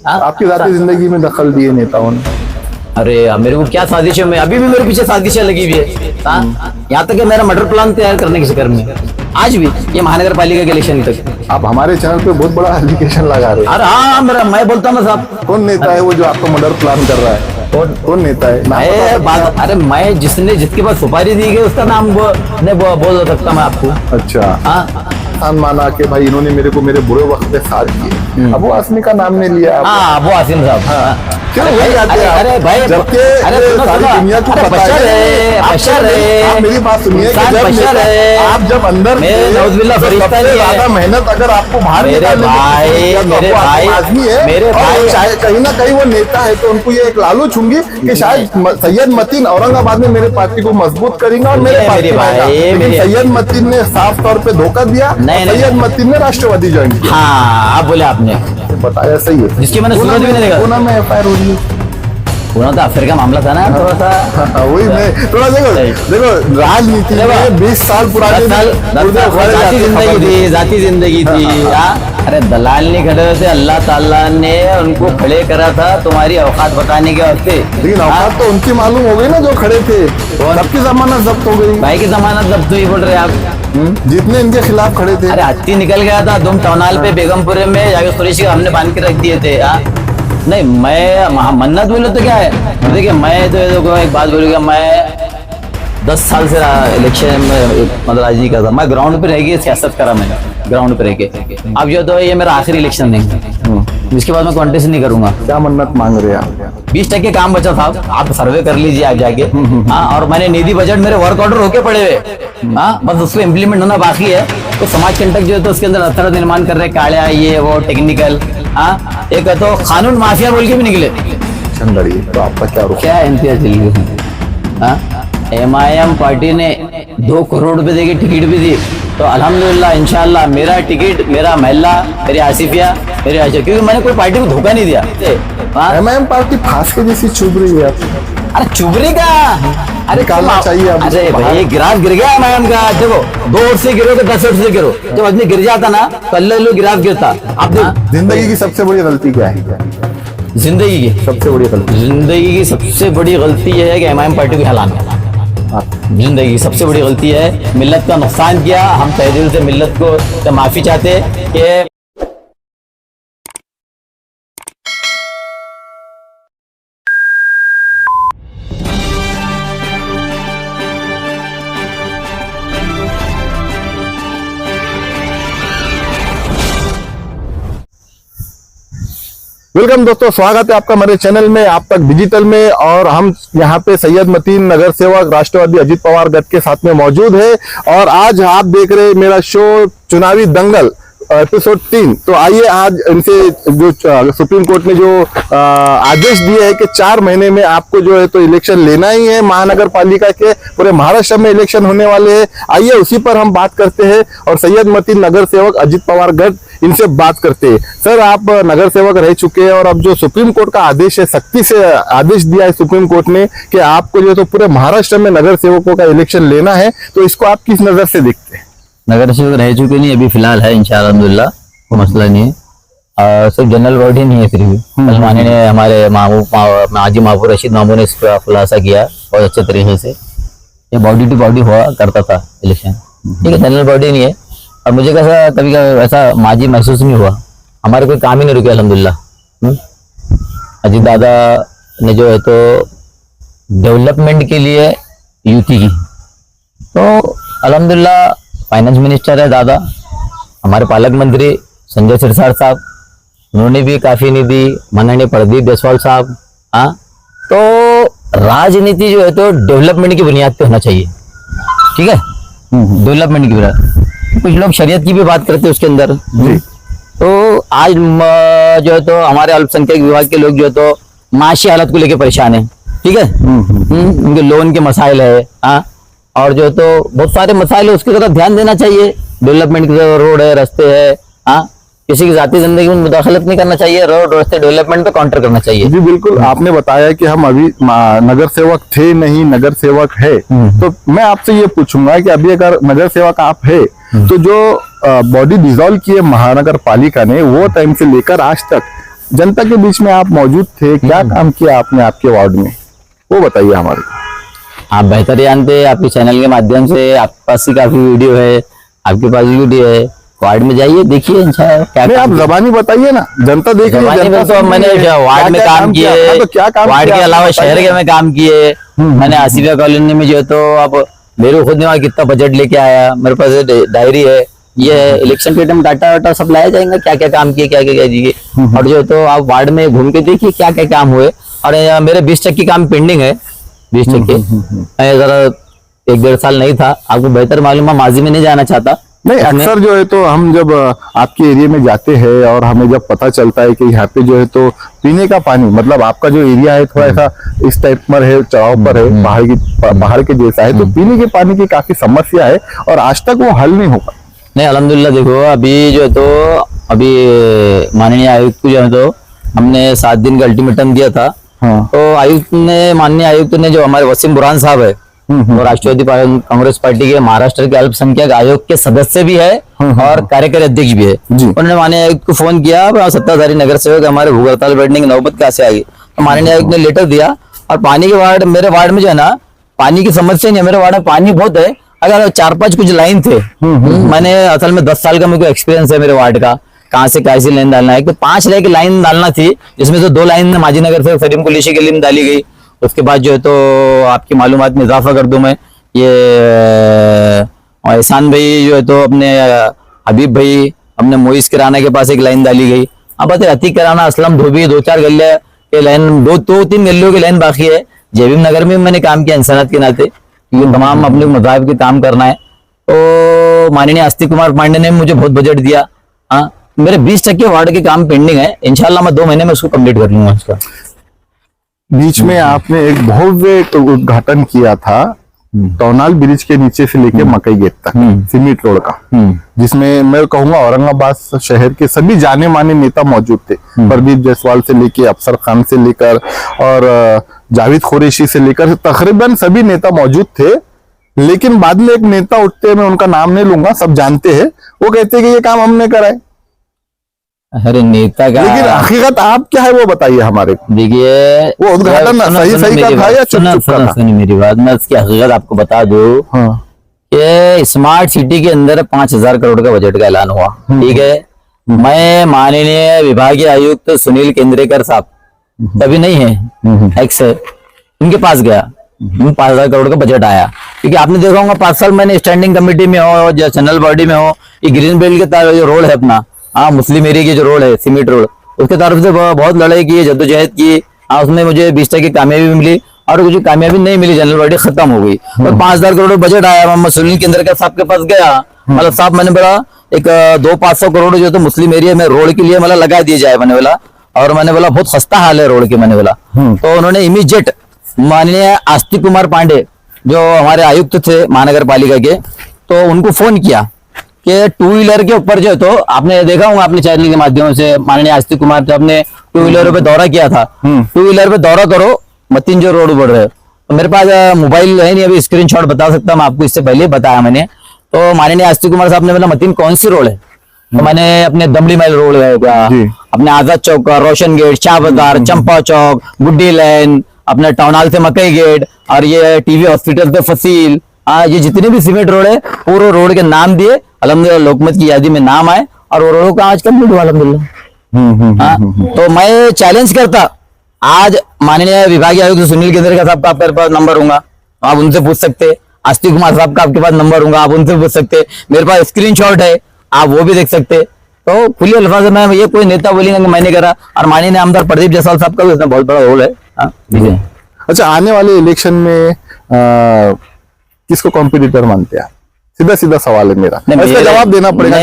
आपकी जाती जिंदगी में दखल दिए नेताओं ने? अरे मेरे को क्या साजिशें में, अभी भी मेरे पीछे साजिशें लगी हुई है। यहाँ तक कि मेरा मर्डर प्लान तैयार करने के चक्कर में आज भी ये महानगर पालिका के इलेक्शन तक। आप हमारे चैनल पे बहुत बड़ा एलिगेशन लगा रहे हैं। अरे हाँ, मेरा मैं बोलता हूँ ना साहब। कौन नेता है वो जो आपको मर्डर प्लान कर रहा है? कौन नेता है? अरे मैं जिसके पास सुपारी दी गई उसका नाम बोल सकता मैं आपको। अच्छा हाँ, माना कि भाई इन्होंने मेरे को मेरे बुरे वक्त में साथ किए। अबू आसिम का नाम नहीं लिया। हाँ, अबू आसिम साहब। हाँ, क्यों वही जाते हैं? अरे भाई, जबकि सारी दुनिया को पता है। मेरी बात सुनिए, आप जब अंदर ज्यादा मेहनत अगर आपको बाहर आदमी है, चाहे कहीं ना कहीं वो नेता है, तो उनको ये एक लालूच होंगी कि शायद सैयद मतीन औरंगाबाद में मेरे पार्टी को मजबूत करेंगे और मेरे पार्टी आएगा। लेकिन सैयद मतीन ने साफ तौर पे धोखा दिया। सैयद मतीन ने राष्ट्रवादी ज्वाइन किया। हाँ, आप बोले, आपने बताया सही है। जिसकी मैंने सूरत भी नहीं देखा। पूना में एफआईआर हो रही है। पूना तो अफसर का मामला था ना, थोड़ा सा। वही मैं थोड़ा देखो राजनीति में 20 साल पुरानी जाती जिंदगी थी। अरे दलाल नहीं खड़े थे, अल्लाह ताला ने उनको खड़े करा था तुम्हारी औकात बताने के वास्ते। लेकिन औकात तो उनकी मालूम हो गई ना जो खड़े थे। सबकी जमानत जब्त हो गई। भाई की जमानत जब्त हुई बोल रहे आप? जितने इनके खिलाफ खड़े थे। अरे हत्ती निकल गया था दुम टौनाल पे बेगमपुरे में जाके सुरेश हमने बांध के रख दिए थे। नहीं, मैं मन्नत बोले तो क्या है, देखिए मैं तो एक बात बोलूँगा, मैं 10 साल से इलेक्शन में मतलब राजनीति करता। मैं ग्राउंड पे रह के सियासत करा, मैंने ग्राउंड पे रह के। अब जो तो ये मेरा आखिरी इलेक्शन नहीं, जिसके बाद मैं कॉन्टेस्ट नहीं करूंगा। क्या मन्नत मांग रहे हैं आप? 20% काम बचा साहब, आप सर्वे कर लीजिए आप जाके। हाँ, और मैंने निधि बजट मेरे वर्क ऑर्डर होके पड़े हुए। हाँ, बस उसको इम्प्लीमेंट होना बाकी है। तो समाज कंटक जो है तो उसके अंदर अथड़ा निर्माण कर रहे, कालिया ये वो टेक्निकल। हाँ, एक तो कानून माफिया बोल के भी निकले। तो आपका क्या इम्तियाज MIM पार्टी ने 2 करोड़ रुपए देके टिकट भी दी। तो अल्हम्दुलिल्लाह इंशाल्लाह मेरा टिकट, मेरा महल्ला, मेरी आसिफिया, मेरी आशा, क्योंकि मैंने कोई पार्टी को धोखा नहीं दिया। MIM पार्टी फांस के जैसी चुभ रही है। अरे चुभरी का, अरे निकालना चाहिए। अरे भाई ग्राफ गिर गया MIM का। देखो 2 वोट से गिरो तो 10 वोट से गिरो, जब आदमी गिर जाता ना तो अल्लाह ग्राफ गिरता। आप जिंदगी की सबसे बड़ी गलती क्या है? जिंदगी की सबसे बड़ी गलती यह है कि MIM पार्टी को हिलाना। जिंदगी की सबसे बड़ी गलती है, मिल्लत का नुकसान किया। हम तहे दिल से मिल्लत को माफी चाहते कि वेलकम दोस्तों, स्वागत है आपका हमारे चैनल में आप तक डिजिटल में। और हम यहाँ पे सैयद मतीन नगर सेवक राष्ट्रवादी अजीत पवार गढ़ के साथ में मौजूद है। और आज आप देख रहे मेरा शो चुनावी दंगल एपिसोड 3। तो आइए आज इनसे जो सुप्रीम कोर्ट ने जो आदेश दिए है कि 4 महीने में आपको जो है तो इलेक्शन लेना ही है। महानगर पालिका के पूरे महाराष्ट्र में इलेक्शन होने वाले हैं। आइए उसी पर हम बात करते हैं और सैयद मतीन नगर सेवक अजीत पवार गढ़ इनसे बात करते हैं। सर, आप नगर सेवक रह चुके हैं और अब जो सुप्रीम कोर्ट का आदेश है, सख्ती से आदेश दिया है सुप्रीम कोर्ट ने कि आपको जो है तो पूरे महाराष्ट्र में नगर सेवकों का इलेक्शन लेना है, तो इसको आप किस नजर से देखते हैं? नगर सेवक रह चुके नहीं, अभी फिलहाल है इंशाअल्लाह अल्हम्दुलिल्लाह, कोई मसला नहीं है। सिर्फ जनरल बॉडी नहीं है, सिर्फ सलमानी ने हमारे माजी महबूब रशीद मामू ने इसका खुलासा किया बहुत अच्छे तरीके से। ये बॉडी टू बॉडी हुआ करता था इलेक्शन, ठीक है, जनरल बॉडी नहीं है। और मुझे कैसा कभी ऐसा माजी महसूस नहीं हुआ, हमारे कोई काम ही नहीं रुके अल्हम्दुलिल्लाह। अजीत दादा ने जो है तो डेवलपमेंट के लिए यूटी की, तो अल्हम्दुलिल्लाह फाइनेंस मिनिस्टर है दादा, हमारे पालक मंत्री संजय सिरसाट साहब, उन्होंने भी काफी निधि, माननीय प्रदीप जायसवाल साहब। हाँ, तो राजनीति जो है तो डेवलपमेंट की बुनियाद पे होना चाहिए, ठीक है, डेवलपमेंट की बुनियाद। कुछ लोग शरीयत की भी बात करते हैं उसके अंदर। तो आज जो है तो हमारे अल्पसंख्यक विभाग के लोग जो है तो माशी हालत को लेकर परेशान है, ठीक है, उनके लोन के मसाइल है। हाँ, और जो तो बहुत सारे मसाइल है, उसकी तरफ ध्यान देना चाहिए। डेवलपमेंट की रोड है, रास्ते है। हाँ, किसी की जाती जिंदगी में मुदाखलत नहीं करना चाहिए, रोड रास्ते डेवलपमेंट पे काउंटर करना चाहिए। जी बिल्कुल, आपने बताया कि हम अभी नगर सेवक थे नहीं, नगर सेवक है। तो मैं आपसे ये पूछूंगा कि अभी अगर नगर सेवक आप है तो जो बॉडी डिसॉल्व की है महानगर पालिका ने, वो टाइम से लेकर आज तक जनता के बीच में आप मौजूद थे, क्या काम किया आपने आपके वार्ड में, वो बताइए हमारे को। आप बेहतर जानते हैं, आपके चैनल के माध्यम से आपके पास ही काफी वीडियो है, आपके पास वीडियो है, वार्ड में जाइए देखिए इंशाल्लाह क्या नहीं, आप जबानी बताइए ना, जनता देख रही है, जबानी जनता में तो सुन मैंने रही है। वार्ड में क्या-क्या काम किया? किए, हाँ, तो क्या काम वार्ड किया के आपने अलावा बताइए। शहर के में काम किए। मैंने आसिफिया कॉलोनी में जो है तो अब मेरे को खुद ने वहाँ कितना बजट लेके आया, मेरे पास डायरी है, ये इलेक्शन के टाइम डाटा वाटा सब लाया जाएगा, क्या क्या काम किए, क्या क्या किए। और जो है तो आप वार्ड में घूम के देखिए क्या क्या काम हुए। और मेरे 20 टक्के काम पेंडिंग है, 20 टक्के। मैं जरा 1-1.5 साल नहीं था, आपको बेहतर मालूम है, माजी में नहीं जाना चाहता। नहीं, अक्सर जो है तो हम जब आपके एरिया में जाते हैं और हमें जब पता चलता है कि यहाँ पे जो है तो पीने का पानी, मतलब आपका जो एरिया है थोड़ा सा इस टाइप पर है, चढ़ाव पर है, पहाड़ के जैसा है, तो पीने के पानी की काफी समस्या है और आज तक वो हल नहीं होगा। नहीं अल्हम्दुलिल्लाह, देखो अभी जो है तो अभी माननीय आयुक्त को जो है तो हमने 7 दिन का अल्टीमेटम दिया था। हाँ। तो माननीय आयुक्त ने, जो हमारे वसीम बुरहान साहब है, वो राष्ट्रवादी कांग्रेस पार्टी के महाराष्ट्र के अल्पसंख्यक आयोग के सदस्य भी है और कार्यकारी अध्यक्ष भी है। उन्होंने माननीय आयुक्त को फोन किया, सत्ताधारी नगर सेवक हमारे भूख हड़ताल बैठने की नौबत कैसे आ गई। तो माननीय आयुक्त ने लेटर दिया और पानी के वार्ड, मेरे वार्ड में जो है ना पानी की समस्या नहीं है, मेरे वार्ड में पानी बहुत है। अगर 4-5 कुछ लाइन थे, मैंने असल में 10 साल का मेरे को एक्सपीरियंस है मेरे वार्ड का, कहाँ से कैसी लाइन डालना है। तो 5 लाइन की लाइन डालना थी, जिसमें से 2 लाइन माजी नगर से सलीम कुलिशी के लिए डाली गई। उसके बाद जो है तो आपकी मालूमात में इजाफा कर दूं मैं, ये एहसान भाई जो है तो अपने हबीब भाई, अपने मोइस किराना के पास एक लाइन डाली गई। अब अतीक किराना, असलम धोबी, 2-4 गलियां के लाइन, 2-3 गलियों की लाइन बाकी है। जेबीम नगर में मैंने काम किया इंसानियत के नाते, क्योंकि तमाम अपने मज़ाहिब के काम करना है। तो माननीय आस्तिक कुमार पांडे ने मुझे बहुत बजट दिया। हाँ, मेरे 20 टक्के वार्ड के काम पेंडिंग है, इंशाल्लाह मैं 2 महीने में उसको कंप्लीट कर लूंगा। उसका बीच में आपने एक भव्य उद्घाटन किया था टोनाल ब्रिज के नीचे से लेके मकई गेट तक, सीमेंट रोड का, जिसमें मैं कहूंगा औरंगाबाद शहर के सभी जाने माने नेता मौजूद थे। प्रदीप जायसवाल से लेके अफसर खान से लेकर और जावेद कुरैशी से लेकर तकरीबन सभी नेता मौजूद थे। लेकिन बाद में एक नेता उठते हैं, मैं उनका नाम नहीं लूंगा, सब जानते हैं, वो कहते हैं कि ये काम हमने कराए। अरे नेता का, लेकिन हकीकत आप क्या है वो बताइए हमारे को। देखिए वो उद्घाटन सही का था या चुप का था? सुनिए मेरी बात, मैं इसकी हकीकत आपको बता दूं। हाँ। कि स्मार्ट सिटी के अंदर 5,000 करोड़ का बजट का ऐलान हुआ, ठीक है। मैं माननीय विभागीय आयुक्त सुनील केंद्रेकर साहब, तभी नहीं है, एक्स है, उनके पास गया, 5,000 करोड़ का बजट आया। क्योंकि आपने देखा होगा 5 साल मैंने स्टैंडिंग कमेटी में हो, जनरल बॉडी में हो, ये ग्रीन बेल्ट के तरफ जो रोड है अपना, हाँ मुस्लिम एरिया की जो रोड है, सीमेंट रोड, उसके तरफ से बहुत लड़ाई की, जद्दोजहद की। हाँ, उसमें मुझे 20 टके कामयाबी मिली और कुछ कामयाबी नहीं मिली, जनरल बॉडी खत्म हो गई। और 5,000 करोड़ बजट आया, मैं सुनील केंद्रेकर साहब के पास गया, मतलब साहब मैंने बोला एक 200-500 करोड़ जो तो मुस्लिम एरिया में रोड के लिए मतलब लगा दिया जाए, मैंने बोला। और मैंने बोला बहुत खस्ता हाल है रोड के, मैंने बोला। तो उन्होंने इमीडिएट माननीय आस्तिक कुमार पांडे जो हमारे आयुक्त थे महानगर पालिका के, तो उनको फोन किया कि 2 व्हीलर के ऊपर जो है तो आपने देखा होगा अपने चैनल के माध्यम से, माननीय आस्तिक कुमार थे, अपने 2 व्हीलर पे दौरा किया था। 2 व्हीलर पे दौरा करो, मतीन जो रोड बढ़ रहे। तो मेरे पास मोबाइल है नहीं, अभी स्क्रीनशॉट बता सकता हूँ आपको, इससे पहले बताया मैंने। तो माननीय आस्तिक कुमार साहब ने बोला मतीन कौन सी रोड है, तो मैंने अपने दमड़ी महल रोड है, अपने आजाद चौक का रोशन गेट, शाह बाजार, चंपा चौक, गुड्डी लाइन, अपने टाउनहाल से मकई गेट, और ये टीवी हॉस्पिटल से फसील, ये जितने भी सीमेंट रोड है पूरे रोड के नाम दिए। अल्हम्दुलिल्लाह लोकमत की यादी में नाम आए और वो रोड का आज कंप्लीट हुआ अल्हम्दुलिल्लाह। तो मैं चैलेंज करता, आज माननीय विभागीय आयुक्त सुनील केंद्रेकर साहब का आपके पास नंबर होगा, आप उनसे पूछ सकते। आस्तिक कुमार साहब का आपके पास नंबर होगा, आप उनसे पूछ सकते। मेरे पास स्क्रीनशॉट है, आप वो भी देख सकते। तो खुले अल्फाज में ये कोई नेता बोलेंगे कि मैंने करा, और माननीय आमदार प्रदीप जायसवाल साहब का भी इसमें बहुत बड़ा रोल है। अच्छा, आने वाले इलेक्शन में किसको कॉम्पिटिटर मानते हैं? सीधा सीधा सवाल है मेरा, इसका जवाब देना पड़ेगा।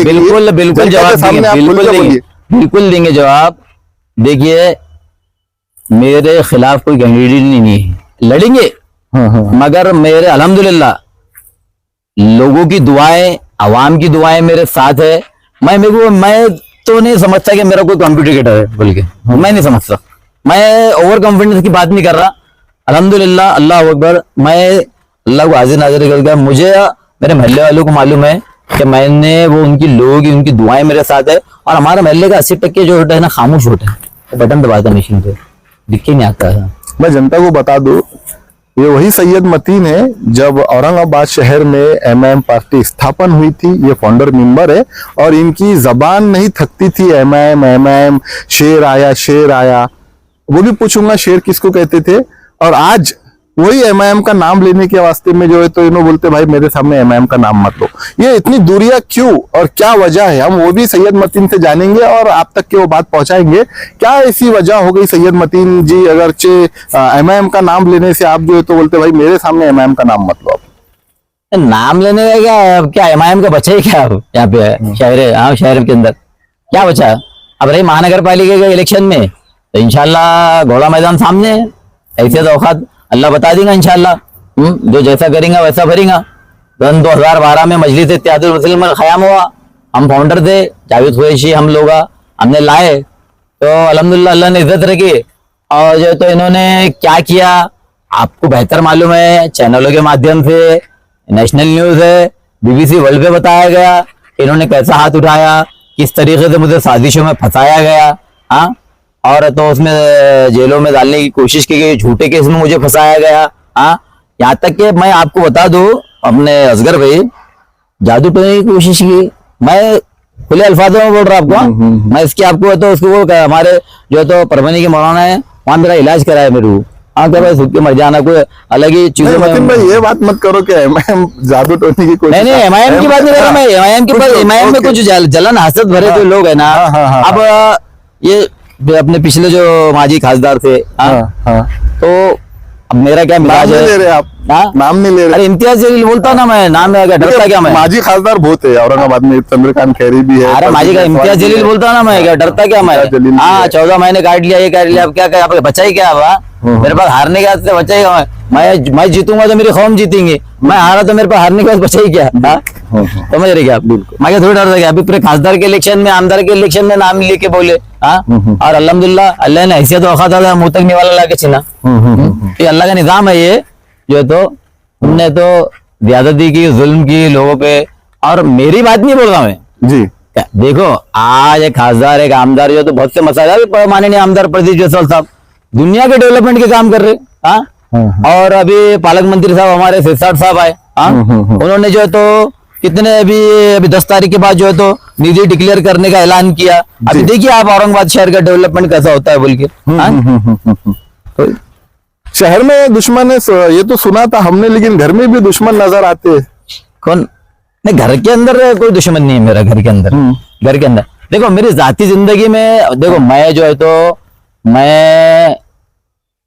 बिल्कुल बिल्कुल जवाब देंगे, बिल्कुल देंगे जवाब। देखिए मेरे खिलाफ कोई कैंडिडेट नहीं है, लड़ेंगे, मगर मेरे अल्हम्दुलिल्लाह लोगों की दुआएं, आवाम की दुआएं मेरे साथ है। मैं तो नहीं समझता कि मेरा कोई कॉम्पिटिटर है बोल के, मैं नहीं समझता। मैं ओवर कॉन्फिडेंस की बात नहीं कर रहा, अल्हम्दुलिल्लाह, अल्लाह अकबर। मैं अल्लाह को हाजिर नाजिर कर गया, मुझे मेरे मोहल्ले वालों को मालूम है कि मैंने वो उनकी लोगों की उनकी दुआएं मेरे साथ है। और हमारे महल्ले का 80% जो होता है ना खामोश होता है, वो बटन दबाता है मशीन पे, दिख ही नहीं आता है। मैं जनता को बता दूं, ये वही सैयद मतीन है जब औरंगाबाद शहर में एमआईएम पार्टी स्थापन हुई थी। ये फाउंडर मेंबर है और इनकी जबान नहीं थकती थी, एमआईएम एमआईएम, शेर आया शेर आया। वो भी पूछूंगा शेर किसको कहते थे। और आज वही एमआईएम का नाम लेने के वास्ते में जो है तो इन्हों बोलते भाई मेरे सामने एमआईएम का नाम मत लो। ये इतनी दूरियां क्यों और क्या वजह है, हम वो भी सैयद मतीन से जानेंगे और आप तक के वो बात पहुंचाएंगे। क्या ऐसी वजह हो गई सैयद मतीन जी, अगरचे एमआईएम का नाम लेने से आप जो है तो बोलते भाई मेरे सामने एमआईएम का नाम मत लो आप। नाम लेने का क्या है, अब क्या एमआईएम का बचा ही क्या अब यहाँ पे शहर, हाँ शहर के अंदर क्या बचा। अब रही महानगर पालिका के इलेक्शन में तो इंशाल्लाह घोड़ा मैदान सामने है, ऐसे तो औकात अल्लाह बता देगा इंशाल्लाह। जो जैसा करेंगे वैसा भरेगा। 2012 में मजलिस इत्तेहादुल मुस्लिमीन में क़याम हुआ, हम फाउंडर थे, जावेद कुरैशी हम लोग हमने लाए, तो अल्हम्दुलिल्लाह अल्लाह ने इज्जत रखी। और जो तो इन्होंने क्या किया आपको बेहतर मालूम है, चैनलों के माध्यम से, नेशनल न्यूज है, बीबीसी वर्ल्ड पे बताया गया इन्होंने कैसा हाथ उठाया, किस तरीके से मुझे साजिशों में फंसाया गया। हाँ, और तो उसमें जेलों में डालने की कोशिश की गई, झूठे केस में मुझे फंसाया गया। हाँ, यहाँ तक कि मैं आपको बता दूं, अपने असगर भाई जादू टोने की कोशिश की। मैं खुले अल्फाजों में बोल रहा आपको, मैं इसकी आपको तो उसको वो हमारे जो तो परभनी के मौलाना है वहां मेरा इलाज कराया मेरे को। हाँ क्या भाई, सुख के मर जाना, कोई अलग ही चीजों में। मतीन भाई ये बात मत करो कि एमआईएम जादू टोने की कोशिश। नहीं एमआईएम की बात नहीं कर रहा मैं, एमआईएम की बात, एमआईएम में कुछ जलन हसद भरे जो लोग है ना। अब ये अपने पिछले जो माजी खासदार थे, तो अब मेरा क्या मिजाज है, ले रहे आप नाम नहीं ले रहे। अरे इम्तियाज जलील बोलता ना मैं, नाम में क्या डरता क्या मैं, माजी खासदार बहुत है औरंगाबाद में, चंद्रकांत खैरी भी है। अरे माजी का इम्तियाज जलील बोलता ना मैं, क्या डरता क्या मैं। हाँ 14 महीने काट लिया, ये काट लिया, अब क्या क्या बचा ही क्या हुआ मेरे पास, हारने के वास्ते बचा ही। मैं जीतूंगा तो मेरी कौम जीतेंगे, मैं हारा तो मेरे पास हारने के बाद बचा ही क्या। समझ रहे क्या आप, बिल्कुल मैं क्या थोड़ी डरता क्या। अभी पूरे खासदार के इलेक्शन में, आमदार के इलेक्शन में नाम लेके बोले। हाँ, और अल्हम्दुलिल्लाह अल्लाह ने हैसियत औकात मुंह तक निवाला ला के छिना। ये अल्लाह का निजाम है। ये जो तो उनने तो ज्यादती की, जुल्म की लोगों पे। और मेरी बात नहीं बोल रहा मैं जी, देखो आज एक खासदार एक आमदार जो तो बहुत से मसाले, माननीय आमदार प्रदीप जायसवाल साहब दुनिया के डेवलपमेंट के काम कर रहे। हाँ, और अभी पालक मंत्री साहब हमारे सिरसाट साहब आए। हाँ, उन्होंने जो है तो कितने अभी 10 तारीख के बाद जो है तो निधि डिक्लेयर करने का ऐलान किया। अभी देखिए आप औरंगाबाद शहर का डेवलपमेंट कैसा होता है बोल के। तो शहर में दुश्मन है, ये तो सुना था हमने, लेकिन घर में भी दुश्मन नजर आते हैं। कौन? नहीं, घर के अंदर कोई दुश्मन नहीं है मेरा। घर के अंदर, घर के अंदर देखो मेरी जाती जिंदगी में देखो, मैं जो है तो मैं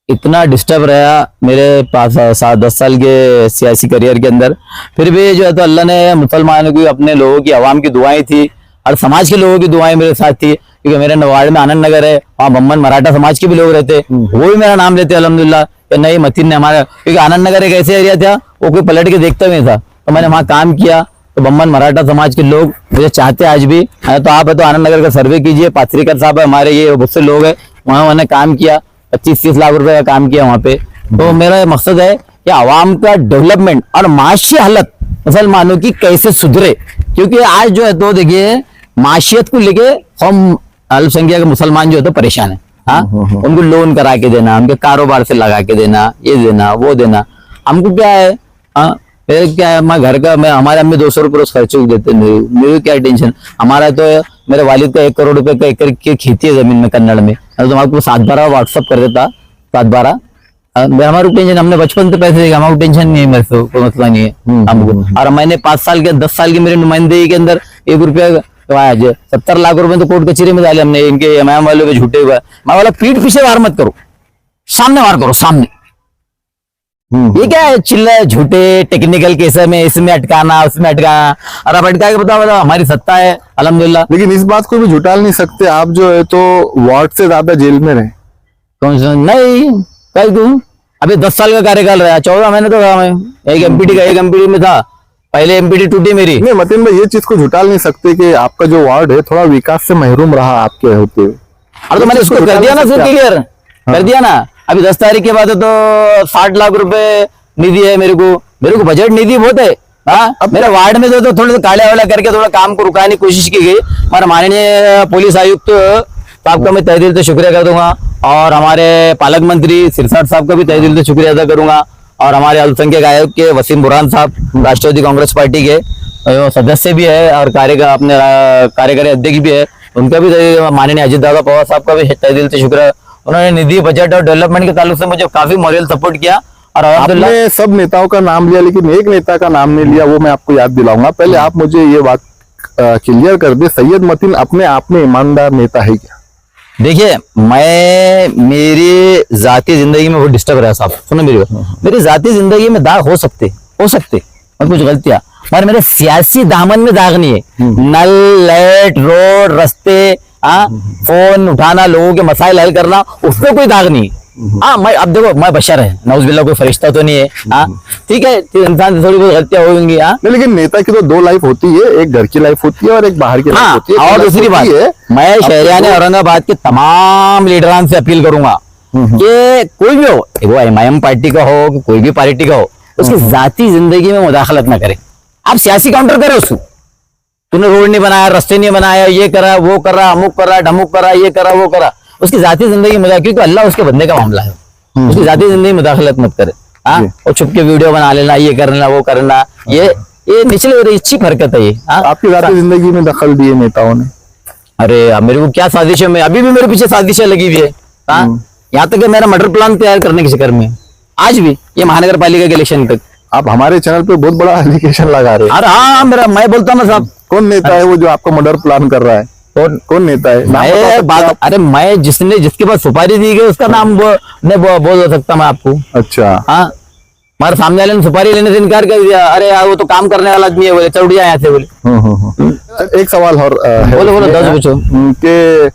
इतना डिस्टर्ब रहा मेरे पास 7-10 साल के सियासी करियर के अंदर, फिर भी जो है तो अल्लाह ने मुसलमानों की, अपने लोगों की, अवाम की दुआएं थी और समाज के लोगों की दुआएं मेरे साथ थी। क्योंकि मेरे वार्ड में आनंद नगर है, वहाँ बम्बन मराठा समाज के भी लोग रहते, वो भी मेरा नाम लेते अल्हम्दुलिल्लाह। नहीं मतीन ने हमारा, क्योंकि आनंद नगर एक ऐसे एरिया था वो कोई पलट के देखता नहीं था, तो मैंने वहाँ काम किया। तो बम्बन मराठा समाज के लोग मुझे चाहते आज भी। तो आप तो आनंद नगर का सर्वे कीजिए, पाथरीकर साहब हमारे, ये बहुत से लोग हैं, वहाँ मैंने काम किया, 25-30 लाख रुपए का काम किया वहाँ पे। तो मेरा मकसद है कि आवाम का डेवलपमेंट और माशी हालत मुसलमानों की कैसे सुधरे। क्योंकि आज जो है तो देखिए माशियत को लेके हम अल्पसंख्यक मुसलमान जो है तो परेशान है। हाँ, उनको लोन करा के देना, उनके कारोबार से लगा के देना, ये देना वो देना, हमको क्या है। हाँ, फिर क्या है, मैं घर का, मैं हमारे अम्मी 200 रुपये रोज खर्चे देते, मेरी क्या टेंशन। हमारा तो मेरे वालिद का 1 करोड़ रुपए का एकड़ की खेती है जमीन में कन्नड़ में, तो आपको 7-12 व्हाट्सअप कर देता, 7-12 हमारे टेंशन, हमने बचपन से पैसे देगा, हमारे टेंशन नहीं है, मेरे को कोई मसला नहीं है हमको। और मैंने 5 साल के 10 साल की मेरी नुमाइंदगी के अंदर 1 रुपया तो आज 70 लाख रुपए तो कोर्ट कचहरी में डाले हमने, इनके एमआईएम वालों के झूठे हुए। मैं बोला पीठ पीछे वार मत करो, सामने वार करो, सामने। ये क्या है, चिल्ला झूठे टेक्निकल केस में, इसमें अटकाना उसमें अटकाना, और अब अटका के बताओ हमारी सत्ता है अल्हम्दुलिल्लाह। लेकिन इस बात को भी झुटाल नहीं सकते, आप जो है तो वार्ड से ज्यादा जेल में रहे। कौन सा? नहीं कह दूं, अभी 10 साल का कार्यकाल रहा, 14 महीने तो रहा मैं एक एमपीडी का, एक एमपीडी में था, पहले एमपीडी टूटी मेरी। नहीं मतीन भाई, ये चीज को झुटाल नहीं सकते कि आपका जो वार्ड है थोड़ा विकास से महरूम रहा आपके होते हुए। अरे तो मैंने इसको कर दिया ना, सर क्लियर कर दिया ना। अभी 10 तारीख के बाद तो 60 लाख रुपए निधि है मेरे को बजट निधि बहुत है। हाँ मेरे वार्ड में तो थोड़ा सा काले वाला करके थोड़ा काम को रुकाने की कोशिश की गई, मगर माननीय पुलिस आयुक्त साहब का मैं तहे दिल से शुक्रिया कर दूंगा, और हमारे पालक मंत्री सिरसाट साहब का भी तहे दिल से शुक्रिया अदा करूंगा, और हमारे अल्पसंख्यक आयोग के वसीम बुरहान साहब राष्ट्रवादी कांग्रेस पार्टी के सदस्य भी है और अपने कार्यकारी अध्यक्ष भी है, उनका भी माननीय अजीत दादा पवार साहब का भी तहे दिल से शुक्रिया। उन्होंने निधि, बजट और डेवलपमेंट के ताल्लुक से मुझे काफी मॉरल सपोर्ट किया। और आपने सब नेताओं का नाम लिया, लेकिन एक नेता का नाम नहीं लिया, वो मैं आपको याद दिलाऊंगा। पहले आप मुझे ये बात क्लियर कर दे, सैयद मतीन अपने आप में ईमानदार नेता है क्या? देखिए, मैं मेरी जाती जिंदगी में वो डिस्टर्ब रहा साहब, सुनो मेरी बात, मेरी जाती जिंदगी में दाग हो सकते और कुछ गलतियां, पर मेरे सियासी दामन में दाग नहीं है। नल, लाइट, रोड, रास्ते, फोन उठाना, लोगों के मसाइल हल करना, उसमें कोई दाग नहीं। हाँ, मैं अब देखो, मैं बशर है, नौजुबिल्ला कोई फरिश्ता तो नहीं है। हाँ ठीक है, इंसान से थोड़ी बहुत गलतियां होंगी। हाँ लेकिन नेता की तो दो लाइफ होती है, एक घर की लाइफ होती है और एक बाहर की लाइफ होती है। और दूसरी बात है, मैं शहरियान औरंगाबाद के तमाम लीडरान से अपील करूंगा कि कोई भी हो, वो एमआईएम पार्टी का हो कि कोई भी पार्टी का हो, उसकी जाती जिंदगी में मुदाखलत न करे। आप सियासी काउंटर करो उसको, तूने रोड नहीं बनाया, रास्ते नहीं बनाया, ये करा, वो करा, अमुक करा, ढमुक करा, ये करा, वो करा, उसकी जाती जिंदगी में, क्योंकि अल्लाह उसके बंदे का मामला है, उसकी जाती जिंदगी में मुदाखलत मत करे। हाँ, और छुप के वीडियो बना लेना, ये करना, वो करना, ये निचले अच्छी हरकत है ये। आपकी जाती जिंदगी में दखल दिए नेताओं ने? अरे अब मेरे को क्या साजिशें में, अभी भी मेरे पीछे साजिशें लगी हुई है। यहाँ तक कि मेरा मर्डर प्लान तैयार करने के चक्कर में आज भी, ये महानगर पालिका के इलेक्शन तक। आप हमारे चैनल पे बहुत बड़ा एलिगेशन लगा रहे हैं। अरे हाँ, मैं बोलता हूँ ना साहब। कौन नेता है वो जो आपका मर्डर प्लान कर रहा है? कौन नेता है? अरे मैं जिसके पास सुपारी दी गई उसका नाम बोल सकता मैं आपको। अच्छा। हाँ, हमारे सामने वाले ने सुपारी लेने से इनकार कर दिया। अरे यार, वो तो काम करने वाला आदमी है, बोले चढ़ गया यहाँ से, बोले। एक सवाल और बोलो 10 पूछो कि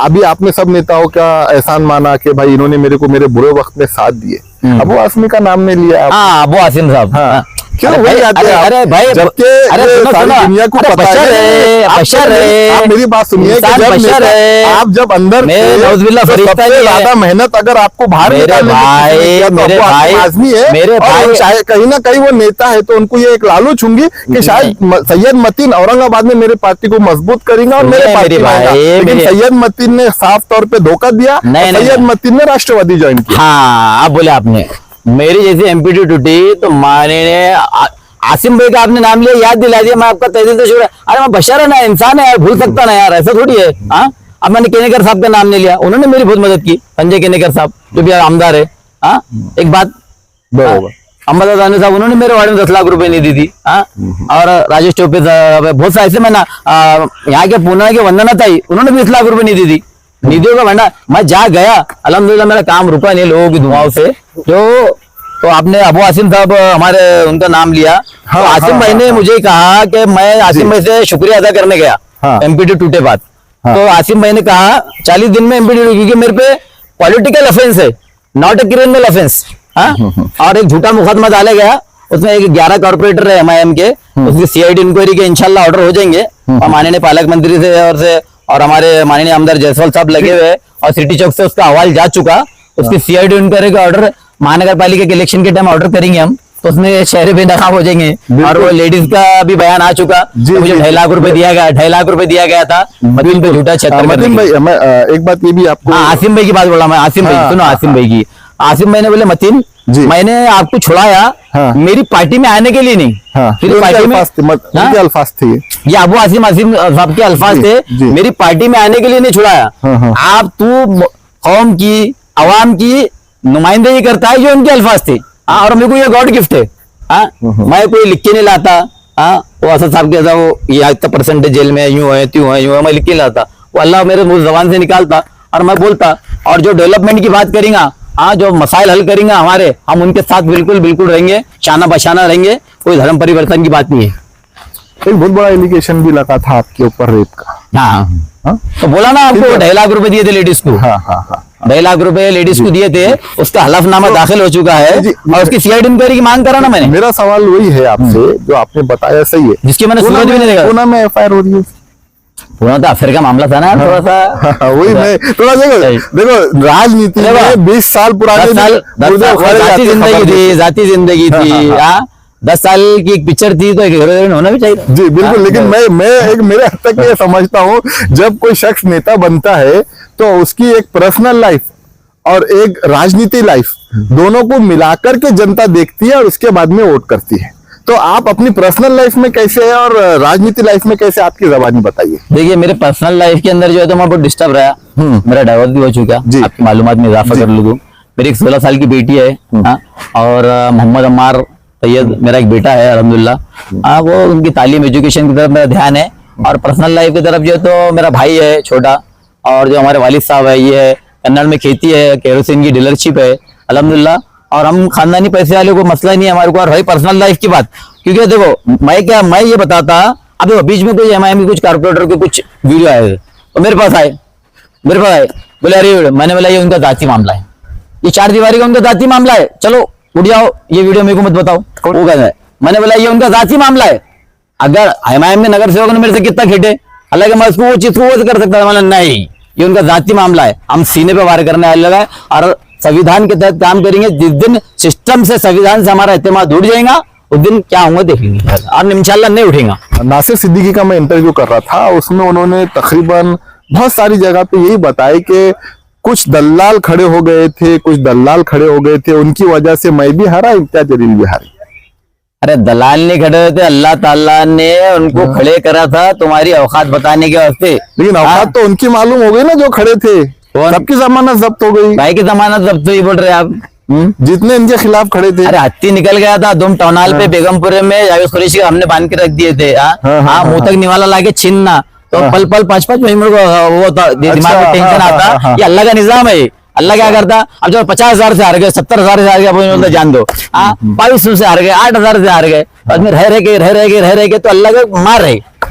अभी आपने सब नेताओं का एहसान माना कि भाई इन्होंने मेरे को मेरे बुरे वक्त में साथ दिए, अबू आसिम का नाम नहीं लिया। हाँ, अबू आसिम साहब। हाँ। क्यों वही आते हैं? अरे भाई, जबकि सारी दुनिया को पता है, आप मेरी बात सुनिए कि आप जब अंदर सबसे ज्यादा मेहनत अगर आपको बाहर आदमी है, मेरे भाई, कहीं ना कहीं वो नेता है, तो उनको ये एक लालच होंगी कि शायद सैयद मतीन औरंगाबाद में मेरे पार्टी को मजबूत करेंगे और मेरे पार्टी में आएगा। लेकिन सैयद मतीन ने साफ तौर पे धोखा दिया, सैयद मतीन ने राष्ट्रवादी ज्वाइन किया। हाँ, आप बोले आपने मेरी जैसी एमपीटी टूटी तो माने आसिम भाई का आपने नाम लिया, याद दिला दिया, मैं आपका तहे दिल से शुक्रिया। अरे मैं बशर है ना, इंसान है यार, भूल सकता ना यार, ऐसा थोड़ी है। हाँ, अब मैंने केनेकर साहब का नाम नहीं लिया, उन्होंने मेरी बहुत मदद की, संजय केनेकर साहब जो भी आमदार है। हाँ, एक बात, अम्बादास दानी साहब, उन्होंने मेरे वार्ड में 10 लाख रुपए नहीं दी थी। हाँ, और राजेश टोपे साहब, बहुत सारे ऐसे, मैं ना यहाँ के पूना के वंदना ताई, उन्होंने 20 लाख रुपए नहीं दी थी। निधियों का भंडार, मैं जा गया, अल्हम्दुलिल्लाह मेरा काम रुका नहीं लोगों की दुआओं से। तो आपने अबू आसिम साहब हमारे उनका नाम लिया। हाँ, तो आसिम भाई ने मुझे कहा कि मैं आसिम भाई से शुक्रिया अदा करने गया। हाँ, एमपीटी टूटे बाद। हाँ, तो आसिम भाई ने कहा 40 दिन में एमपीटी, क्योंकि मेरे पे पॉलिटिकल ऑफेंस है, नॉट ए क्रिमिनल ऑफेंस। और एक झूठा मुकदमा डाला गया, उसमें एक 11 कॉर्पोरेटर है एमआईएम के, उसकी सीआईडी इंक्वायरी के इंशाल्लाह ऑर्डर हो जाएंगे। और माननीय पालक मंत्री से और हमारे माननीय आमदार जायसवाल साहब लगे हुए, और सिटी चौक से उसका हवाल जा चुका, उसकी सीआईडी इंक्वायरी का ऑर्डर महानगर पालिका के इलेक्शन के टाइम ऑर्डर करेंगे हम, तो उसमें शहर बेनकाब हो जाएंगे। और वो लेडीज का भी बयान आ चुका, मुझे 2.5 लाख रुपए दिया गया, 2.5 लाख रुपए दिया गया था मतीन पे झूठा छेतर। मतीन भाई, मैं एक बात ये भी आपको, आसिम भाई की बात बोला मैं, आसिम भाई सुनो, आसिम भाई की, आसिम भाई ने बोले मतीन मैंने आपको छुड़ाया मेरी पार्टी में आने के लिए नहीं। फिर पार्टी में अल्फाज थे, ये अबू आसिम साहब के अल्फाज थे, मेरी पार्टी में आने के लिए नहीं छुड़ाया। आप तू कौम की, आवाम की नुमाइंदगी करता है, जो उनके अल्फाज थे। और मेरे को ये गॉड गिफ्ट है। मैं कोई लिख के नहीं लाता। वो असद साहब के ऐसा, वो ये इतना परसेंटेज जेल में, यूं है त्यों है, यूं है, मैं लिख के लाता, वो अल्लाह मेरे मुंह जबान से निकालता और मैं बोलता। और जो डेवलपमेंट की बात करेंगे, जो मसाइल हल करेंगे हमारे, हम उनके साथ बिल्कुल रहेंगे, शाना बशाना रहेंगे, कोई धर्म परिवर्तन की बात नहीं है। एक बहुत बड़ा एलिगेशन भी लगा था आपके ऊपर रेप का। हाँ, तो बोला ना आपको 2.5 लाख रुपए दिए थे लेडीज को। 2.5 लाख रुपए लेडीज को दिए थे, उसका हलफनामा दाखिल हो चुका है और उसकी सीआईडी इंक्वायरी की मांग करा ना मैंने। मेरा सवाल वही है आपसे, जो आपने बताया सही है, जिसकी मैंने सूरत भी नहीं देखा। पूना में एफआईआर हो रही है, पूना तो अफेयर का मामला था ना, थोड़ा सा वही मैं थोड़ा देखो राजनीति में 20 साल पुराने जाती जिंदगी थी। 10 साल की एक पिक्चर थी तो एक हीरो हीरोइन होना भी चाहिए। जी बिल्कुल, लेकिन मैं एक मेरे हद तक ये समझता हूँ, जब कोई शख्स नेता बनता है तो उसकी एक पर्सनल लाइफ और एक राजनीति लाइफ दोनों को मिलाकर के जनता देखती है और उसके बाद में वोट करती है। तो आप अपनी पर्सनल लाइफ में कैसे है और राजनीति लाइफ में कैसे, आपकी जबानी बताइए। देखिए मेरे पर्सनल लाइफ के अंदर जो है तो मैं बहुत डिस्टर्ब रहा। मेरा डाइवोर्स भी हो चुका, आपकी मालूमात में इजाफा कर लूँ। मेरी एक 16 साल की बेटी है, हाँ, और मोहम्मद अम्मार तैयद मेरा एक बेटा है अल्हम्दुलिल्लाह। हाँ, वो उनकी तालीम एजुकेशन की तरफ मेरा ध्यान है, और पर्सनल लाइफ की तरफ जो है तो मेरा भाई है छोटा, और जो हमारे वालिद साहब है ये है कन्नड़ में खेती है, केरोसिन की डीलरशिप है अल्हम्दुलिल्लाह। और हम खानदानी पैसे वाले को मसला नहीं है हमारे को। और भाई पर्सनल लाइफ की बात, क्योंकि देखो मैं ये बताता, अब देखो बीच में कोई एमआईएम की कुछ कारपोरेटर के कुछ वीडियो आए तो मेरे पास आए बोले अरे, मैंने बोला ये उनका जाती मामला है, ये 4 दीवारी का उनका जाती मामला है, चलो उठ जाओ, ये वीडियो मेरे को मत बताओ। वो कहता है, मैंने बोला ये उनका जाती मामला है। अगर एमआईएम में नगर सेवक ने मेरे से कितना खेटे, हालांकि मैं उसको वो चीज को कर सकता था, मतलब नहीं ये उनका जाती मामला है, हम सीने पे वार करने लगा है और संविधान के तहत काम करेंगे। जिस दिन सिस्टम से संविधान से हमारा एतमाद उठ जाएगा उस दिन क्या होगा देखेंगे, और इंशाल्लाह नहीं उठेगा। नासिर सिद्दीकी का मैं इंटरव्यू कर रहा था, उसमें उन्होंने तकरीबन बहुत सारी जगह पे यही बताया कि कुछ दल्लाल खड़े हो गए थे, उनकी वजह से मैं भी हारा, इम्तियाज जलील भी हारी। अरे दलाल नहीं खड़े हुए थे, अल्लाह ताला ने उनको खड़े करा था तुम्हारी औकात बताने के वास्ते। लेकिन औकात तो उनकी मालूम हो गई ना जो खड़े थे, सबकी जमानत जब्त हो गई। भाई की जमानत जब्त हुई बोल रहे आप? जितने इनके खिलाफ खड़े थे। अरे हत्ती निकल गया था दुम टौनाल पे बेगमपुरे में, जावेद कुरैशी को हमने बांध के रख दिए थे। हाँ, मुंह तक निवाला लाके छीनना, तो पल पल 5-5 महीने को वो दिमाग में टेंशन आता। ये अल्लाह का निजाम है, अल्लाह क्या करता, अब जब 50,000 से हार गए, 70,000 से हार गए, जान दो 2200 से हार गए, 8,000 से हार गए, में रह के तो अल्लाह का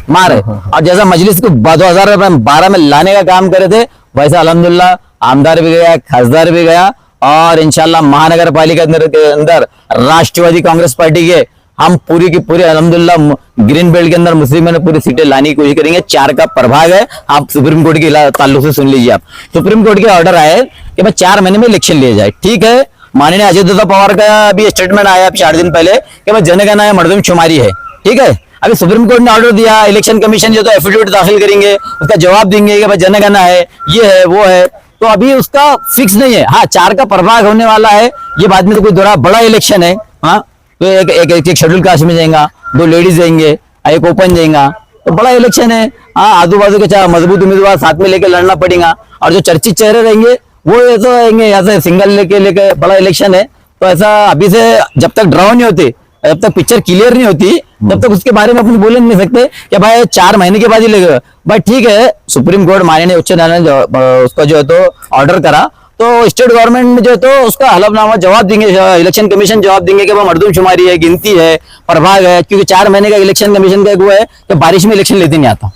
मार है। और जैसा मजलिस को 2012 में लाने का काम करे थे, वैसा अल्हम्दुलिल्लाह आमदार भी गया, खासदार भी गया, और इंशाल्लाह महानगर पालिका के अंदर राष्ट्रवादी कांग्रेस पार्टी के हम पूरी की पूरी अल्हम्दुलिल्लाह ग्रीन बेल्ट के अंदर मुस्लिमों ने पूरी सीटें लाने की कोशिश करेंगे। 4 का प्रभाग है, आप सुप्रीम कोर्ट के ताल्लुक से सुन लीजिए। आप सुप्रीम कोर्ट के ऑर्डर आए कि भाई 4 महीने में इलेक्शन लिया जाए, ठीक है। माननीय अजय दादा पवार का भी स्टेटमेंट आया 4 दिन पहले कि भाई जनगणना है मर्दमशुमारी है, ठीक है। अभी सुप्रीम कोर्ट ने ऑर्डर दिया, इलेक्शन कमीशन जो तो एफिडेविट दाखिल करेंगे, उसका जवाब देंगे कि भाई जनगणना है, ये है वो है, तो अभी उसका फिक्स नहीं है। हाँ, 4 का प्रभाग होने वाला है, ये बाद में तो कोई दोहरा बड़ा इलेक्शन है। हाँ, तो एक शेड्यूल कास्ट में जाएगा, 2 लेडीज जाएंगे, एक ओपन जाएगा, तो बड़ा इलेक्शन है। हाँ, आजू बाजू के 4 मजबूत उम्मीदवार साथ में लेके लड़ना पड़ेगा, और जो चर्चित चेहरे रहेंगे वो ऐसा रहेंगे, ऐसे सिंगल लेके बड़ा इलेक्शन है। तो ऐसा अभी से जब तक ड्रॉ नहीं होते, जब तक पिक्चर क्लियर नहीं होती, तब तक उसके बारे में अपन बोल नहीं सकते कि भाई 4 महीने के बाद ही लगेगा। भाई ठीक है, सुप्रीम कोर्ट माननीय उच्च न्यायालय ने उसका जो है तो ऑर्डर करा, तो स्टेट गवर्नमेंट जो है तो उसका हलफनामा जवाब देंगे, इलेक्शन कमीशन जवाब देंगे कि वो मर्दमशुमारी है, गिनती है, प्रभाग है। क्योंकि 4 महीने का इलेक्शन कमीशन का वो है कि बारिश में इलेक्शन लेते नहीं आता,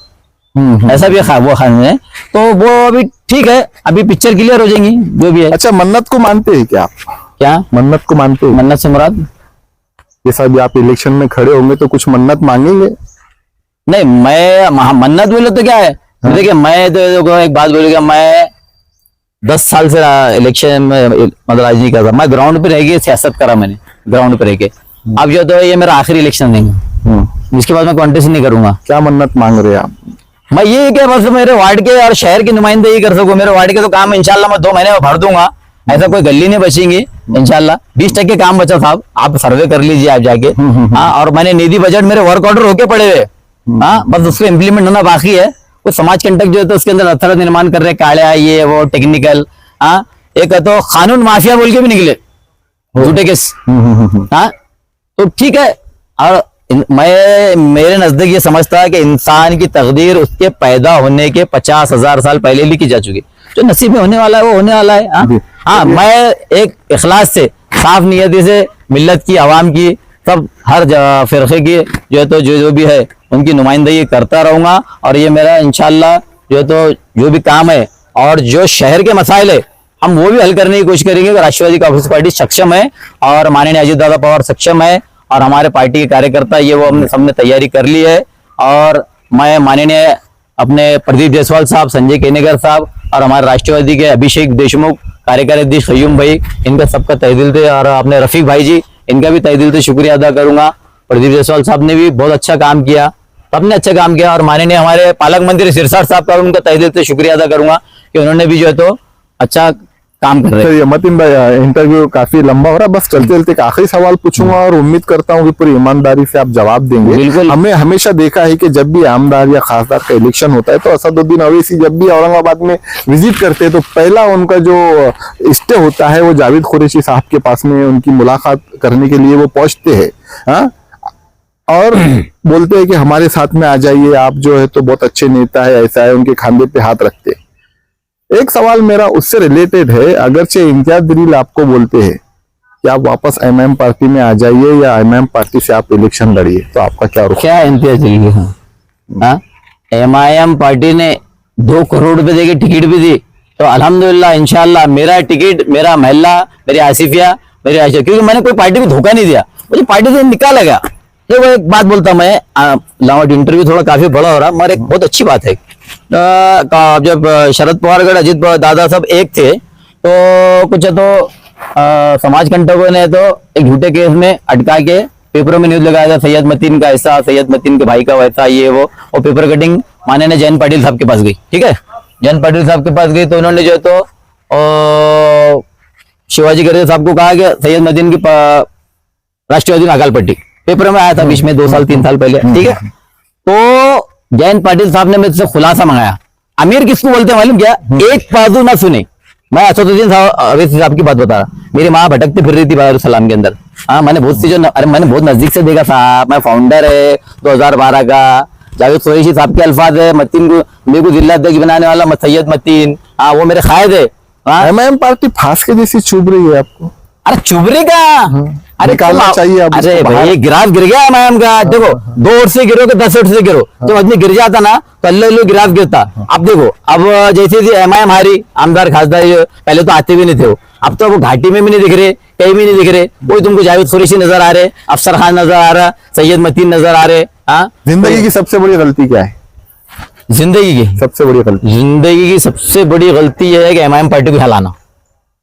ऐसा भी वो खान है। तो वो अभी ठीक है, अभी पिक्चर क्लियर हो जाएंगी जो भी है। अच्छा, मन्नत को मानते हैं क्या आप? क्या मन्नत को मानते हैं? मन्नत से मुराद जैसा भी आप इलेक्शन में खड़े होंगे तो कुछ मन्नत मांगेंगे? नहीं, मैं मन्नत बोले तो क्या है, देखिए मैं तो एक बात बोलूंगा, मैं 10 साल से इलेक्शन में मतलब राजनीति कर रहा, मैं ग्राउंड पे रह के सियासत करा, मैंने ग्राउंड पे रह के। अब जो तो ये मेरा आखिरी इलेक्शन नहीं, जिसके बाद मैं कॉन्टेस्ट नहीं करूंगा। क्या मन्नत मांग रहे हैं आप? मैं ये क्या, बस मेरे वार्ड के और शहर की नुमाइंदगी कर सकूं। मेरे वार्ड के तो काम इंशाल्लाह मैं 2 महीने में भर दूंगा, ऐसा कोई गली नहीं बचेंगी इंशाल्लाह। 20% काम बचा साहब, आप सर्वे कर लीजिए आप जाके। हाँ, और मैंने निधि बजट मेरे वर्क ऑर्डर होके पड़े हुए, हाँ, बस उसको इम्प्लीमेंट होना बाकी है। कुछ समाज कंटक जो है तो उसके अंदर अथर निर्माण कर रहे, कालिया ये वो टेक्निकल। हाँ, एक तो कानून माफिया बोल के भी निकले झूठे केस। हाँ, तो ठीक है। और मैं मेरे नजदीक ये समझता है कि इंसान की तकदीर उसके पैदा होने के 50,000 साल पहले लिखी जा चुकी, जो नसीब में होने वाला है वो होने वाला है। हाँ, मैं एक इखलास से, साफ नियति से मिल्लत की, आवाम की, सब हर फिरके की जो है तो जो भी है उनकी नुमाइंदगी करता रहूंगा। और ये मेरा इंशाल्लाह जो है तो जो भी काम है और जो शहर के मसाइल है हम वो भी हल करने की कोशिश करेंगे। राष्ट्रवादी कांग्रेस पार्टी सक्षम है और माननीय अजीत दादा पवार सक्षम है, और हमारे पार्टी के कार्यकर्ता ये वो हमने सबने तैयारी कर ली है। और मैं माननीय अपने प्रदीप जायसवाल साहब, संजय केनेगर साहब और हमारे राष्ट्रवादी के अभिषेक देशमुख, कार्यकारी अध्यक्ष खयूम भाई, इनका सबका तहे दिल से, और अपने रफीक भाई जी, इनका भी तहे दिल से शुक्रिया अदा करूंगा। प्रदीप जायसवाल साहब ने भी बहुत अच्छा काम किया, सबने अच्छा काम किया। और माननीय हमारे पालक मंत्री सिरसाट साहब का उनका तहे दिल से शुक्रिया अदा करूंगा कि उन्होंने भी जो है तो अच्छा काम कर रहे हैं। चलिए मतीन भाई, इंटरव्यू काफी लंबा हो रहा है, बस चलते चलते एक आखिरी सवाल पूछूंगा और उम्मीद करता हूँ कि पूरी ईमानदारी से आप जवाब देंगे। बिल्कुल। हमने हमेशा देखा है कि जब भी आमदार या खासदार का इलेक्शन होता है तो असदुद्दीन अवैसी जब भी औरंगाबाद में विजिट करते हैं तो पहला उनका जो स्टे होता है वो जावेद कुरैशी साहब के पास में उनकी मुलाकात करने के लिए वो पहुंचते हैं, हाँ, और बोलते हैं कि हमारे साथ में आ जाइए, आप जो है तो बहुत अच्छे नेता है, ऐसा है, उनके खांदे पे हाथ रखते हैं। एक सवाल मेरा उससे रिलेटेड है, अगरचे इम्तियाज जलील आपको बोलते हैं कि आप वापस एमआईएम पार्टी में आ जाइए या एमआईएम पार्टी से आप इलेक्शन लड़िए, तो आपका क्या रुख? क्या इम्तियाज जलील है? हाँ, एमआईएम पार्टी ने 2 करोड़ रुपए देके टिकट भी दी, तो अल्हम्दुलिल्लाह इंशाल्लाह मेरा टिकट, मेरा महल्ला, मेरी आसिफिया, मेरी आयशा, क्योंकि मैंने कोई पार्टी को धोखा नहीं दिया, मुझे पार्टी से निकाला गया। देखो एक बात बोलता मैं, लावट इंटरव्यू थोड़ा काफी बड़ा हो रहा, मगर एक बहुत अच्छी बात है। जब शरद पवारगढ़, अजित दादा सब एक थे तो कुछ तो समाज कंटकों ने तो एक झूठे केस में अटका के पेपरों में न्यूज लगाया था, सैयद मतीन का ऐसा, सैयद मतीन के भाई का वैसा, ये वो, और पेपर कटिंग माननीय जयंत पाटिल साहब के पास गई। ठीक है, जयंत पाटिल साहब के पास गई तो उन्होंने जो है तो शिवाजी गर्जे साहब को कहा कि सैयद मतीन की राष्ट्रवादी अकाल पट्टी, पेपर में आया था बीच में 2 साल 3 साल पहले। ठीक है, तो जयंत पाटिल साहब ने मेरे से खुलासा मंगाया। अमीर किसको बोलते हैं मालूम क्या? एक बाजू ना सुने। मैं असदुद्दीन अवैसी साहब की बात बता रहा, मेरी माँ भटकती फिर रही थी बादल सलाम के अंदर। हाँ, मैंने बहुत सी अरे मैंने बहुत नजदीक से देखा साहब, मैं फाउंडर है 2012 का, जावेद कुरैशी साहब के अल्फाज है, मतीन को मेरे को जिला अध्यक्ष बनाने वाला सैयद मतीन, हाँ वो मेरे कायद है। एमआईएम पार्टी फांस के जैसी चुभ रही है आपको? अरे चुभरी का, अरे निकालना चाहिए अब अरे इसको भाई गिराफ गिर गया एमआईएम का। देखो 2 ओर से गिरो कि 10 ओर से गिरो, जब आदमी गिर जाता ना तो अल्लाह गिराफ गिरता। अब देखो, अब जैसे एमआईएम हारी, आमदार खासदार पहले तो आते भी नहीं थे, अब तो वो घाटी में भी नहीं दिख रहे, कहीं भी नहीं दिख रहे। वही तुमको जावेद कुरैशी नजर आ रहे, अफसर खान नजर आ रहा, सैयद मतीन नजर आ रहे। हाँ, जिंदगी की सबसे बड़ी गलती क्या है? जिंदगी की सबसे बड़ी गलती? जिंदगी की सबसे बड़ी गलती यह है कि एमआईएम पार्टी को हिलाना।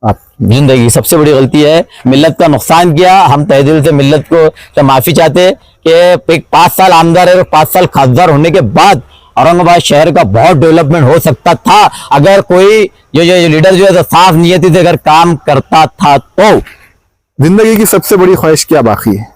आप जिंदगी की सबसे बड़ी गलती है, मिल्लत का नुकसान किया। हम तहे दिल से मिल्लत को तो माफी चाहते कि एक 5 साल आमदार है और 5 साल खासदार होने के बाद औरंगाबाद शहर का बहुत डेवलपमेंट हो सकता था अगर कोई जो लीडर जो है तो साफ नियति से अगर काम करता था। तो जिंदगी की सबसे बड़ी ख्वाहिश क्या बाकी है?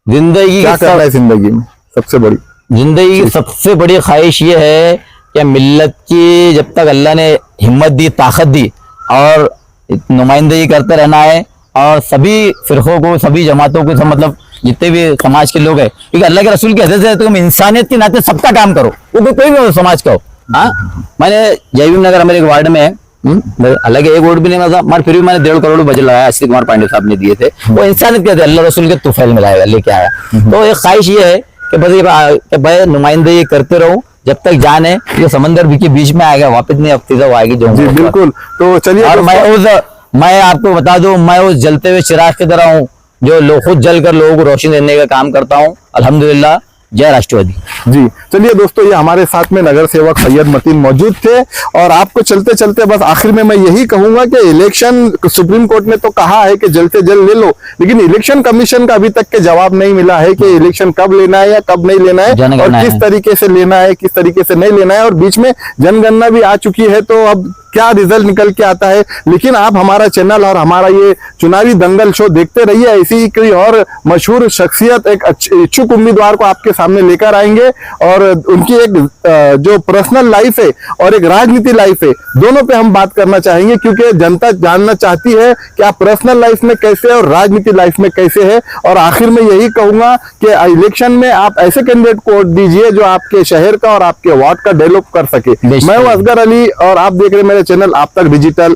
जिंदगी क्या की करना है जिंदगी में सबसे बड़ी? जिंदगी की सबसे बड़ी ख्वाहिश ये है कि मिल्लत की जब तक अल्लाह ने हिम्मत दी, ताकत दी, और नुमाइंदगी करते रहना है, और सभी फिरकों को, सभी जमातों को, सब मतलब जितने भी समाज के लोग हैं, क्योंकि अल्लाह के रसूल की हदीस है, तुम इंसानियत के नाते सबका काम करो, वो कोई भी समाज का हो। हाँ, मैंने जयभीम नगर हमारे एक वार्ड में है, हालांकि एक वोट भी नहीं मिला, मगर फिर भी मैंने 1.5 करोड़ बजट लगाया, अश्विनी कुमार पांडे साहब ने दिए थे। वो इंसानियत के अल्लाह रसूल के तुफैल में लाया, लेके आया। तो एक ख्वाहिश ये है कि बस ये भाई नुमाइंदगी करते रहो जब तक जान है, ये समंदर के बीच में आएगा, वापस नहीं अब वो आएगी जो। जी बिल्कुल। तो चलिए, और मैं आपको बता दूं, मैं उस जलते हुए चिराग की तरह हूँ जो खुद जल कर लोगों को रोशनी देने का काम करता हूँ। अल्हम्दुलिल्लाह, जय राष्ट्रवादी। जी चलिए दोस्तों, ये हमारे साथ में नगर सेवक सैयद मतीन मौजूद थे। और आपको चलते चलते बस आखिर में मैं यही कहूंगा कि इलेक्शन, सुप्रीम कोर्ट ने तो कहा है कि जल्द से जल्द ले लो, लेकिन इलेक्शन कमीशन का अभी तक के जवाब नहीं मिला है कि इलेक्शन कब लेना है या कब नहीं लेना है, और किस तरीके से लेना है, किस तरीके से नहीं लेना है। और बीच में जनगणना भी आ चुकी है, तो अब क्या रिजल्ट निकल के आता है। लेकिन आप हमारा चैनल और हमारा ये चुनावी दंगल शो देखते रहिए, ऐसी ही कोई और मशहूर शख्सियत, एक इच्छुक उम्मीदवार को आपके सामने लेकर आएंगे, और उनकी एक जो पर्सनल लाइफ है और एक राजनीति लाइफ है, दोनों पे हम बात करना चाहेंगे, क्योंकि जनता जानना चाहती है कि आप पर्सनल लाइफ में कैसे और राजनीति लाइफ में कैसे है। और आखिर में यही कहूंगा कि इलेक्शन में आप ऐसे कैंडिडेट को वोट दीजिए जो आपके शहर का और आपके वार्ड का डेवलप कर सके। मैं हूं असगर अली और आप देख रहे हैं मेरे चैनल आप तक डिजिटल।